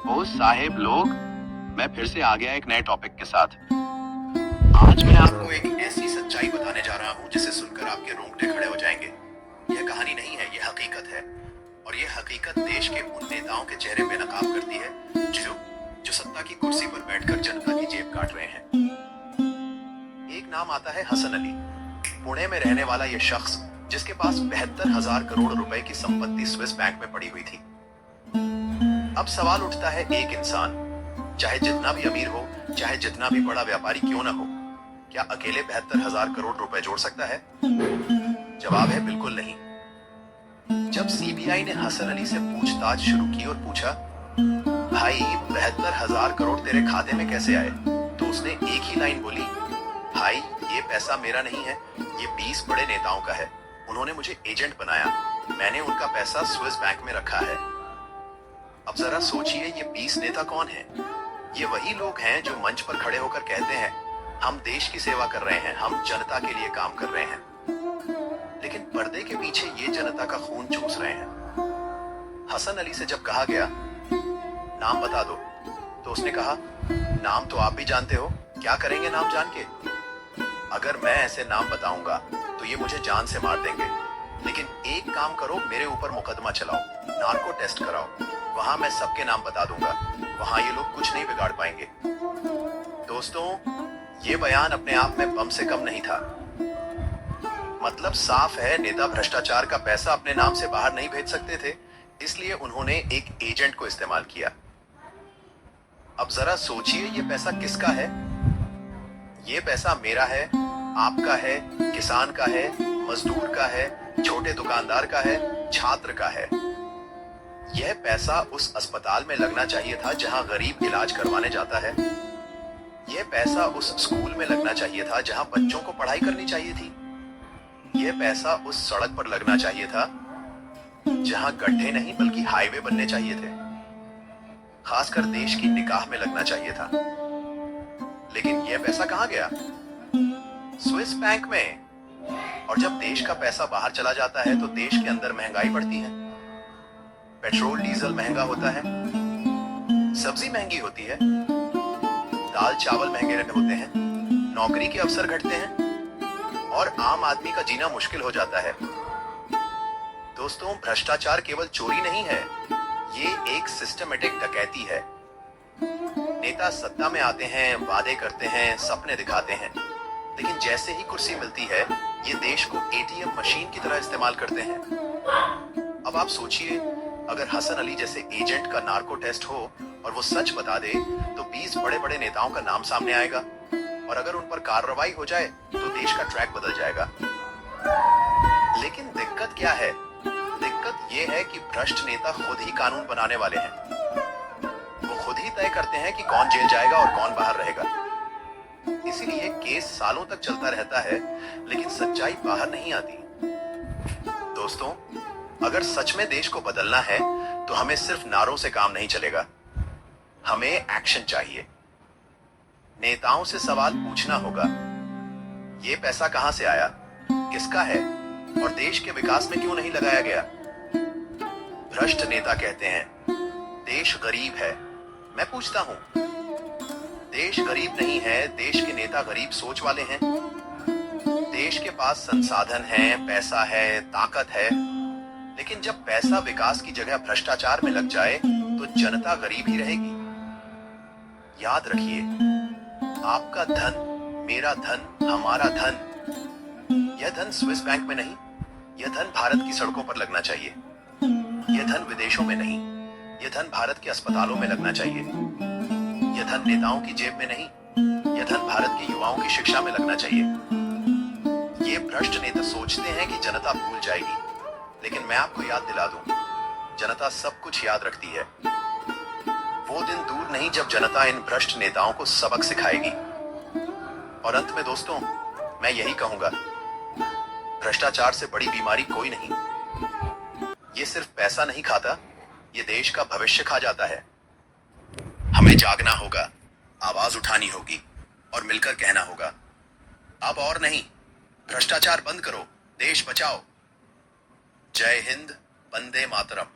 ओ साहेब लोग, मैं फिर से आ गया एक नए टॉपिक के साथ। आज मैं आपको एक ऐसी सच्चाई बताने जा रहा हूं जिसे सुनकर आपके रोंगटे खड़े हो जाएंगे। यह कहानी नहीं है, यह हकीकत है। और यह हकीकत देश के उन नेताओं के चेहरे पे नकाब करती है जो जो सत्ता की कुर्सी पर बैठकर जनता की जेब काट रहे हैं। एक नाम आता है हसन अली। पुणे में रहने वाला यह शख्स, जिसके पास 72,000 करोड़ रुपए की संपत्ति स्विस बैंक में पड़ी हुई थी। अब सवाल उठता है, एक इंसान चाहे जितना भी अमीर हो, चाहे जितना भी बड़ा व्यापारी क्यों ना हो, क्या अकेले 72,000 करोड़ रुपए जोड़ सकता है? जवाब है बिल्कुल नहीं। जब सीबीआई ने हसन अली से पूछताछ शुरू की और पूछा, भाई 72,000 करोड़ तेरे खाते में कैसे आए, तो उसने एक ही लाइन बोली, भाई ये पैसा मेरा नहीं है, ये 20 बड़े नेताओं का है। उन्होंने मुझे एजेंट बनाया, मैंने उनका पैसा स्विस बैंक में रखा है। अब जरा सोचिए, ये 20 नेता कौन हैं? ये वही लोग हैं जो मंच पर खड़े होकर कहते हैं, हम देश की सेवा कर रहे हैं, हम जनता के लिए काम कर रहे हैं, लेकिन पर्दे के पीछे ये जनता का खून चूस रहे हैं। हसन अली से जब कहा गया, नाम बता दो, तो उसने कहा, नाम तो आप भी जानते हो, क्या करेंगे नाम जान के? अगर मैं ऐसे नाम बताऊंगा तो ये मुझे जान से मार देंगे, लेकिन एक काम करो, मेरे ऊपर मुकदमा चलाओ, नार्को टेस्ट कराओ, वहां मैं सबके नाम बता दूंगा, वहां ये लोग कुछ नहीं बिगाड़ पाएंगे। दोस्तों, ये बयान अपने आप में बम से कम नहीं था। मतलब साफ है, नेता भ्रष्टाचार का पैसा अपने नाम से बाहर नहीं भेज सकते थे, इसलिए उन्होंने एक एजेंट को इस्तेमाल किया। अब जरा सोचिए, ये पैसा किसका है? ये पैसा मेरा है, आपका है, किसान का है, मजदूर का है, छोटे दुकानदार का है, छात्र का है। यह पैसा उस अस्पताल में लगना चाहिए था जहां गरीब इलाज करवाने जाता है। यह पैसा उस स्कूल में लगना चाहिए था जहां बच्चों को पढ़ाई करनी चाहिए थी। यह पैसा उस सड़क पर लगना चाहिए था जहां गड्ढे नहीं बल्कि हाईवे बनने चाहिए थे। खासकर देश की निकाह में लगना चाहिए था। लेकिन यह पैसा कहां गया? स्विस बैंक में। और जब देश का पैसा बाहर चला जाता है तो देश के अंदर महंगाई बढ़ती है। पेट्रोल डीजल महंगा होता है, सब्जी महंगी होती है, दाल चावल महंगे होते हैं, नौकरी के अवसर घटते हैं और आम आदमी का जीना मुश्किल हो जाता है। दोस्तों, भ्रष्टाचार केवल चोरी नहीं है, ये एक सिस्टमेटिक डकैती है। नेता सत्ता में आते हैं, वादे करते हैं, सपने दिखाते हैं, लेकिन जैसे ही कुर्सी मिलती है, ये देश को एटीएम मशीन की तरह इस्तेमाल करते हैं। अब आप सोचिए, अगर हसन अली जैसे एजेंट का नार्को टेस्ट हो और वो सच बता दे, तो 20 बड़े बड़े नेताओं का नाम सामने आएगा, और अगर उन पर कार्रवाई हो जाए तो देश का ट्रैक बदल जाएगा। लेकिन दिक्कत क्या है? दिक्कत ये है कि भ्रष्ट नेता खुद ही कानून बनाने वाले हैं। वो खुद ही तय करते हैं कि कौन जेल जाएगा और कौन बाहर रहेगा। इसीलिए केस सालों तक चलता रहता है, लेकिन सच्चाई बाहर नहीं आती। दोस्तों, अगर सच में देश को बदलना है तो हमें सिर्फ नारों से काम नहीं चलेगा, हमें एक्शन चाहिए। नेताओं से सवाल पूछना होगा, ये पैसा कहां से आया, किसका है और देश के विकास में क्यों नहीं लगाया गया? भ्रष्ट नेता कहते हैं, देश गरीब है। मैं पूछता हूं, देश गरीब नहीं है, देश के नेता गरीब सोच वाले हैं। देश के पास संसाधन है, पैसा है, ताकत है, लेकिन जब पैसा विकास की जगह भ्रष्टाचार में लग जाए तो जनता गरीब ही रहेगी। याद रखिए, आपका धन, मेरा धन, हमारा धन, यह धन स्विस बैंक में नहीं, यह धन भारत की सड़कों पर लगना चाहिए। यह धन विदेशों में नहीं, यह धन भारत के अस्पतालों में लगना चाहिए। यह धन नेताओं की जेब में नहीं, यह धन भारत के युवाओं की शिक्षा में लगना चाहिए। ये भ्रष्ट नेता सोचते हैं कि जनता भूल जाएगी, लेकिन मैं आपको याद दिला दूं, जनता सब कुछ याद रखती है। वो दिन दूर नहीं जब जनता इन भ्रष्ट नेताओं को सबक सिखाएगी। और अंत में दोस्तों, मैं यही कहूंगा, भ्रष्टाचार से बड़ी बीमारी कोई नहीं। ये सिर्फ पैसा नहीं खाता, ये देश का भविष्य खा जाता है। हमें जागना होगा, आवाज उठानी होगी और मिलकर कहना होगा, अब और नहीं, भ्रष्टाचार बंद करो, देश बचाओ। जय हिंद, वंदे मातरम।